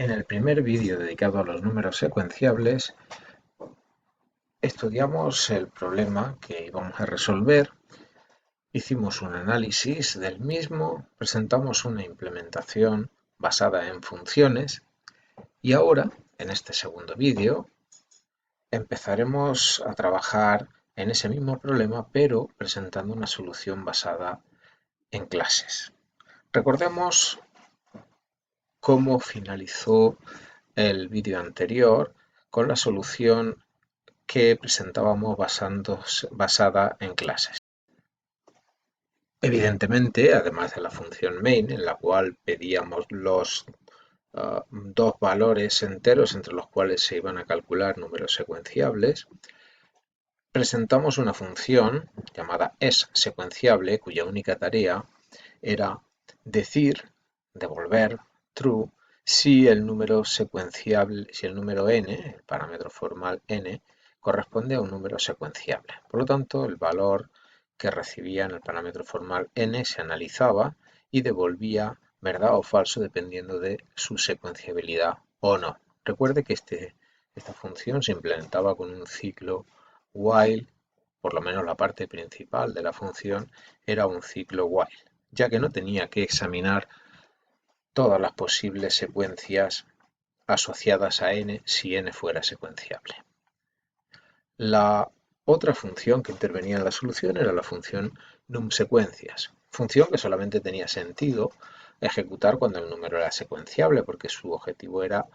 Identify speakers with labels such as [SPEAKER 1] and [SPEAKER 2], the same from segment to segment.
[SPEAKER 1] En el primer vídeo dedicado a los números secuenciables, estudiamos el problema que íbamos a resolver, hicimos un análisis del mismo, presentamos una implementación basada en funciones y ahora, en este segundo vídeo, empezaremos a trabajar en ese mismo problema, pero presentando una solución basada en clases. Recordemos cómo finalizó el vídeo anterior con la solución que presentábamos basada en clases. Evidentemente, además de la función main, en la cual pedíamos los dos valores enteros entre los cuales se iban a calcular números secuenciables, presentamos una función llamada isSecuenciable, cuya única tarea era devolver true, si el número secuenciable, si el número n, el parámetro formal n, corresponde a un número secuenciable. Por lo tanto, el valor que recibía en el parámetro formal n se analizaba y devolvía verdad o falso dependiendo de su secuenciabilidad o no. Recuerde que esta función se implementaba con un ciclo while, por lo menos la parte principal de la función era un ciclo while, ya que no tenía que examinar todas las posibles secuencias asociadas a n si n fuera secuenciable. La otra función que intervenía en la solución era la función numSecuencias, función que solamente tenía sentido ejecutar cuando el número era secuenciable, porque su objetivo era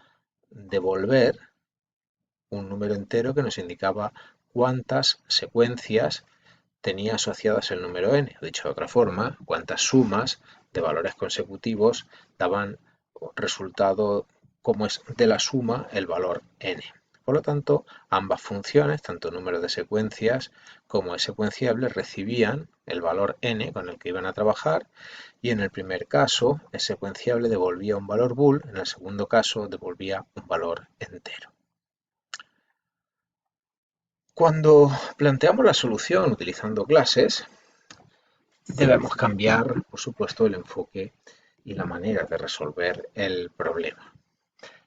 [SPEAKER 1] devolver un número entero que nos indicaba cuántas secuencias tenía asociadas el número n, o dicho de otra forma, cuántas sumas de valores consecutivos daban resultado como es de la suma el valor n. Por lo tanto, ambas funciones, tanto número de secuencias como secuenciable, recibían el valor n con el que iban a trabajar, y en el primer caso, el secuenciable devolvía un valor bool, en el segundo caso devolvía un valor entero. Cuando planteamos la solución utilizando clases, debemos cambiar, por supuesto, el enfoque y la manera de resolver el problema.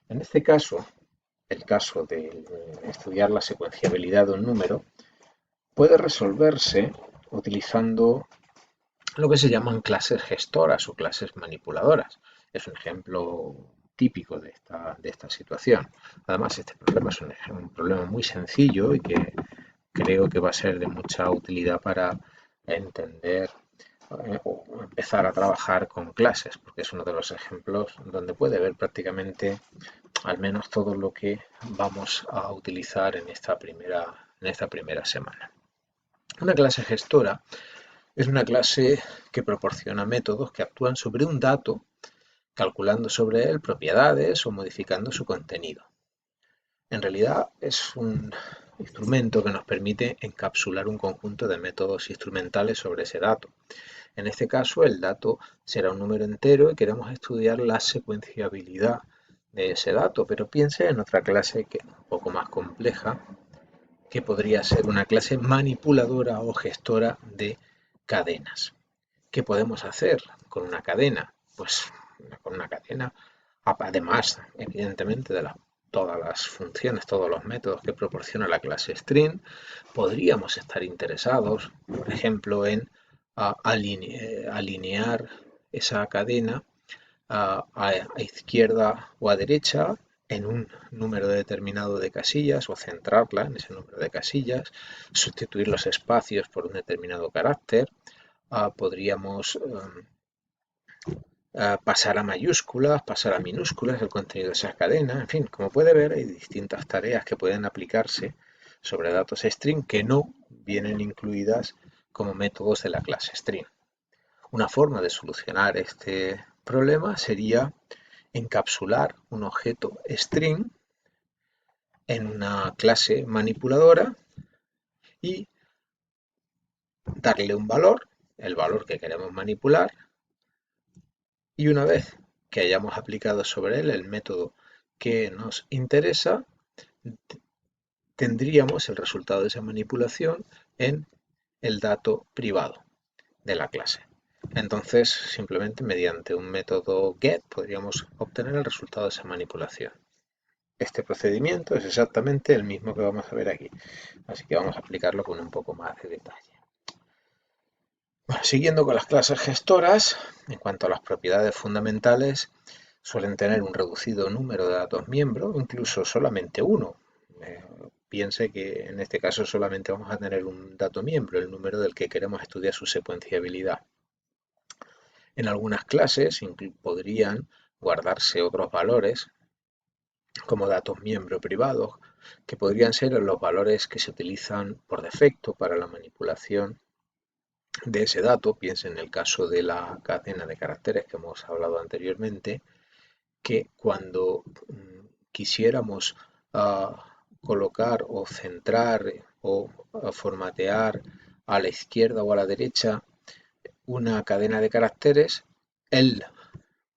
[SPEAKER 1] En este caso, el caso de estudiar la secuenciabilidad de un número, puede resolverse utilizando lo que se llaman clases gestoras o clases manipuladoras. Es un ejemplo típico de esta situación. Además, este problema es un problema muy sencillo y que creo que va a ser de mucha utilidad para entender o empezar a trabajar con clases, porque es uno de los ejemplos donde puede ver prácticamente al menos todo lo que vamos a utilizar en esta primera semana. Una clase gestora es una clase que proporciona métodos que actúan sobre un dato, calculando sobre él propiedades o modificando su contenido. En realidad es un instrumento que nos permite encapsular un conjunto de métodos instrumentales sobre ese dato. En este caso, el dato será un número entero y queremos estudiar la secuenciabilidad de ese dato, pero piense en otra clase que es un poco más compleja, que podría ser una clase manipuladora o gestora de cadenas. ¿Qué podemos hacer con una cadena? Pues con una cadena, además, evidentemente, de todas las funciones, todos los métodos que proporciona la clase string, podríamos estar interesados, por ejemplo, en alinear esa cadena a izquierda o a derecha en un número determinado de casillas o centrarla en ese número de casillas, sustituir los espacios por un determinado carácter, podríamos pasar a mayúsculas, pasar a minúsculas el contenido de esa cadena. En fin, como puede ver, hay distintas tareas que pueden aplicarse sobre datos string que no vienen incluidas como métodos de la clase string. Una forma de solucionar este problema sería encapsular un objeto string en una clase manipuladora y darle un valor, el valor que queremos manipular, y una vez que hayamos aplicado sobre él el método que nos interesa, tendríamos el resultado de esa manipulación en el dato privado de la clase. Entonces, simplemente mediante un método get podríamos obtener el resultado de esa manipulación. Este procedimiento es exactamente el mismo que vamos a ver aquí, así que vamos a aplicarlo con un poco más de detalle. Bueno, siguiendo con las clases gestoras, en cuanto a las propiedades fundamentales, suelen tener un reducido número de datos miembros, incluso solamente uno. Eh, Piense que en este caso solamente vamos a tener un dato miembro, el número del que queremos estudiar su secuenciabilidad. En algunas clases podrían guardarse otros valores como datos miembro privados, que podrían ser los valores que se utilizan por defecto para la manipulación de ese dato. Piensen en el caso de la cadena de caracteres que hemos hablado anteriormente, que cuando quisiéramos colocar o centrar o formatear a la izquierda o a la derecha una cadena de caracteres, el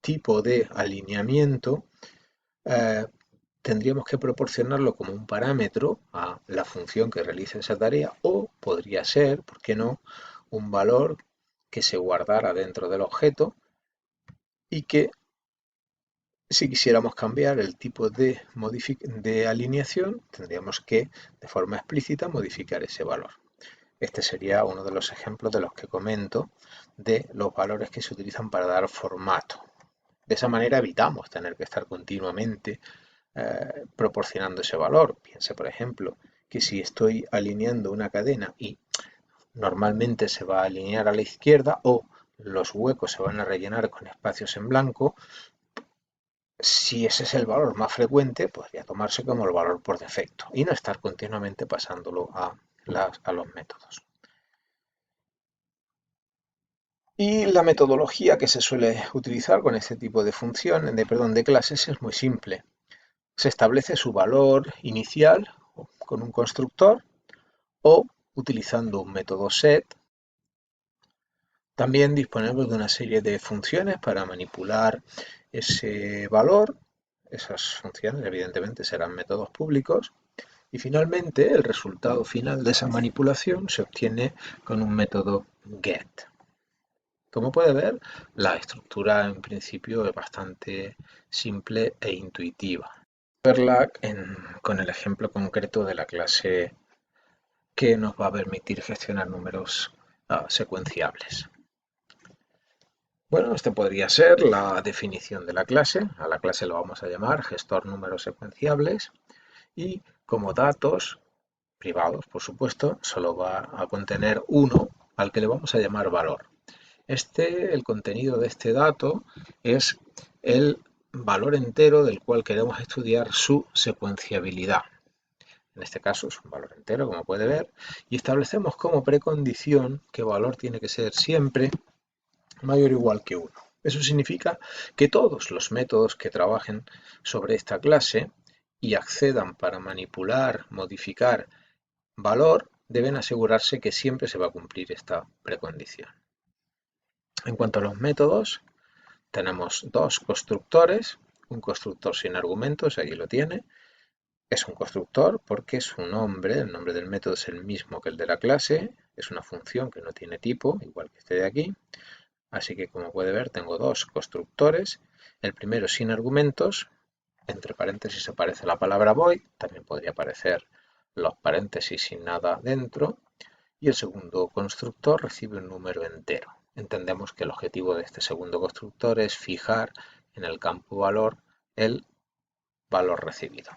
[SPEAKER 1] tipo de alineamiento eh, tendríamos que proporcionarlo como un parámetro a la función que realiza esa tarea, o podría ser, ¿por qué no?, un valor que se guardara dentro del objeto y que si quisiéramos cambiar el tipo de alineación tendríamos que de forma explícita modificar ese valor. Este sería uno de los ejemplos de los que comento de los valores que se utilizan para dar formato. De esa manera evitamos tener que estar continuamente proporcionando ese valor. Piense, por ejemplo, que si estoy alineando una cadena y normalmente se va a alinear a la izquierda o los huecos se van a rellenar con espacios en blanco, si ese es el valor más frecuente, podría tomarse como el valor por defecto y no estar continuamente pasándolo a los métodos. Y la metodología que se suele utilizar con este tipo de funciones, de clases, es muy simple. Se establece su valor inicial con un constructor o utilizando un método set. También disponemos de una serie de funciones para manipular ese valor. Esas funciones evidentemente serán métodos públicos. Y finalmente el resultado final de esa manipulación se obtiene con un método get. Como puede ver, la estructura en principio es bastante simple e intuitiva. Verla con el ejemplo concreto de la clase que nos va a permitir gestionar números secuenciables. Bueno, este podría ser la definición de la clase. A la clase lo vamos a llamar gestor números secuenciables y como datos privados, por supuesto, solo va a contener uno al que le vamos a llamar valor. El contenido de este dato es el valor entero del cual queremos estudiar su secuenciabilidad. En este caso es un valor entero, como puede ver, y establecemos como precondición que valor tiene que ser siempre mayor o igual que 1. Eso significa que todos los métodos que trabajen sobre esta clase y accedan para manipular, modificar valor, deben asegurarse que siempre se va a cumplir esta precondición. En cuanto a los métodos, tenemos dos constructores, un constructor sin argumentos, aquí lo tiene. Es un constructor porque su nombre, el nombre del método es el mismo que el de la clase, es una función que no tiene tipo, igual que este de aquí. Así que como puede ver tengo dos constructores, el primero sin argumentos, entre paréntesis aparece la palabra void, también podría aparecer los paréntesis sin nada dentro, y el segundo constructor recibe un número entero. Entendemos que el objetivo de este segundo constructor es fijar en el campo valor el valor recibido.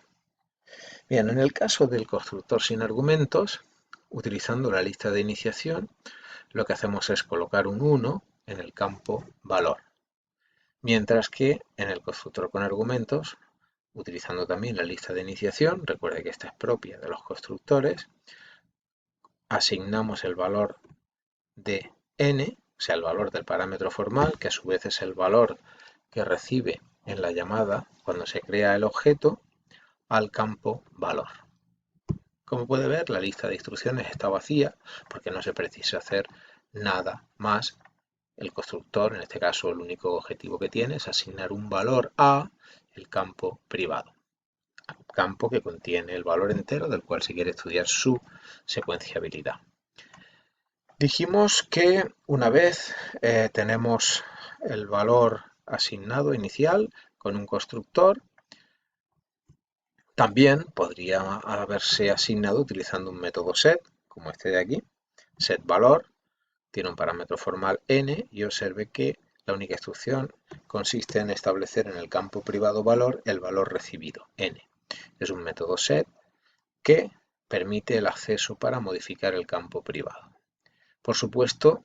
[SPEAKER 1] Bien, en el caso del constructor sin argumentos, utilizando la lista de iniciación, lo que hacemos es colocar un 1 en el campo valor. Mientras que en el constructor con argumentos, utilizando también la lista de iniciación, recuerde que esta es propia de los constructores, asignamos el valor de n, o sea, el valor del parámetro formal, que a su vez es el valor que recibe en la llamada cuando se crea el objeto, al campo valor. Como puede ver, la lista de instrucciones está vacía porque no se precisa hacer nada más. El constructor, en este caso, el único objetivo que tiene es asignar un valor a el campo privado, campo que contiene el valor entero del cual se quiere estudiar su secuenciabilidad. Dijimos que una vez tenemos el valor asignado inicial con un constructor, también podría haberse asignado utilizando un método set, como este de aquí, setValor, tiene un parámetro formal n y observe que la única instrucción consiste en establecer en el campo privado valor el valor recibido, n. Es un método set que permite el acceso para modificar el campo privado. Por supuesto,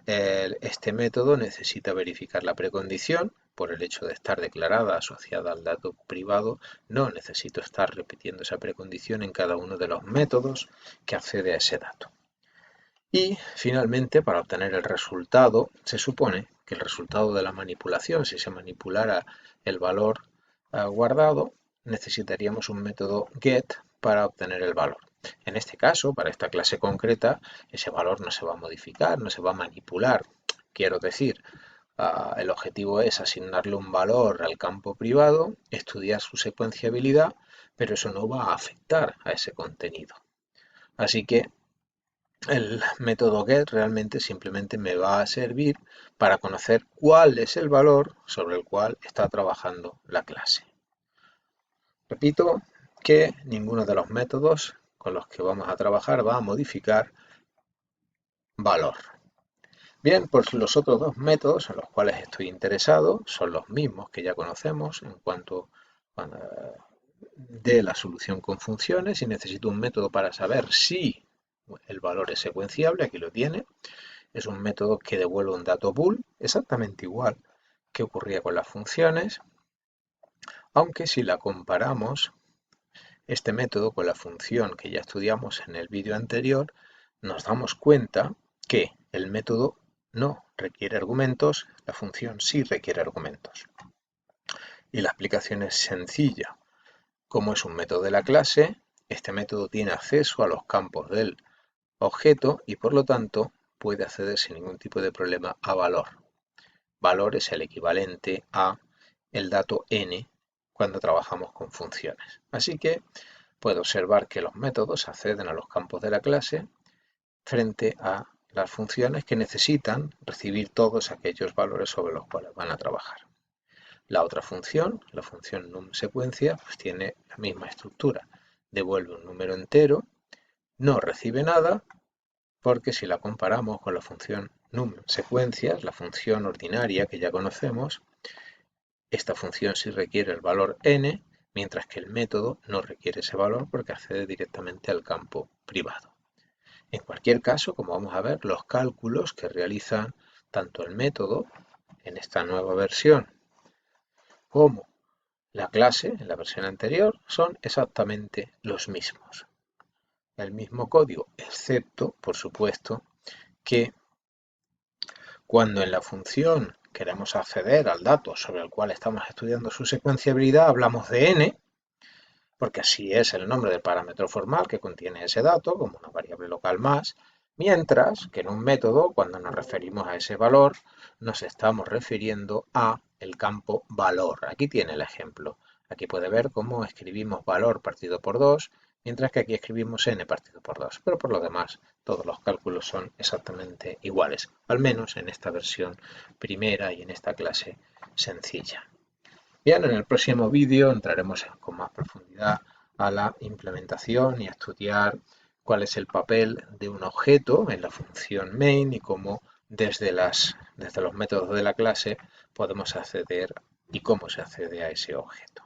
[SPEAKER 1] este método necesita verificar la precondición. Por el hecho de estar declarada asociada al dato privado, no necesito estar repitiendo esa precondición en cada uno de los métodos que accede a ese dato. Y finalmente, para obtener el resultado, se supone que el resultado de la manipulación, si se manipulara el valor guardado, necesitaríamos un método get para obtener el valor. En este caso, para esta clase concreta, ese valor no se va a modificar, no se va a manipular. Quiero decir, el objetivo es asignarle un valor al campo privado, estudiar su secuenciabilidad, pero eso no va a afectar a ese contenido. Así que el método get realmente simplemente me va a servir para conocer cuál es el valor sobre el cual está trabajando la clase. Repito que ninguno de los métodos con los que vamos a trabajar va a modificar valor. Bien, pues los otros dos métodos en los cuales estoy interesado son los mismos que ya conocemos en cuanto de la solución con funciones, y necesito un método para saber si el valor es secuenciable. Aquí lo tiene. Es un método que devuelve un dato bool, exactamente igual que ocurría con las funciones, aunque si la comparamos este método con la función que ya estudiamos en el vídeo anterior, nos damos cuenta que el método no requiere argumentos, la función sí requiere argumentos. Y la explicación es sencilla. Como es un método de la clase, este método tiene acceso a los campos del objeto y por lo tanto puede acceder sin ningún tipo de problema a valor. Valor es el equivalente a el dato n cuando trabajamos con funciones. Así que puedo observar que los métodos acceden a los campos de la clase frente a las funciones que necesitan recibir todos aquellos valores sobre los cuales van a trabajar. La otra función, la función numSecuencia, pues tiene la misma estructura. Devuelve un número entero, no recibe nada, porque si la comparamos con la función numSecuencias, la función ordinaria que ya conocemos, esta función sí requiere el valor n, mientras que el método no requiere ese valor porque accede directamente al campo privado. En cualquier caso, como vamos a ver, los cálculos que realizan tanto el método en esta nueva versión como la clase en la versión anterior son exactamente los mismos. El mismo código, excepto, por supuesto, que cuando en la función queremos acceder al dato sobre el cual estamos estudiando su secuenciabilidad, hablamos de n, porque así es el nombre del parámetro formal que contiene ese dato, como una variable local más, mientras que en un método, cuando nos referimos a ese valor, nos estamos refiriendo a el campo valor. Aquí tiene el ejemplo. Aquí puede ver cómo escribimos valor partido por 2, mientras que aquí escribimos n partido por 2. Pero por lo demás, todos los cálculos son exactamente iguales, al menos en esta versión primera y en esta clase sencilla. Bien, en el próximo vídeo entraremos con más profundidad a la implementación y a estudiar cuál es el papel de un objeto en la función main y cómo desde los métodos de la clase podemos acceder y cómo se accede a ese objeto.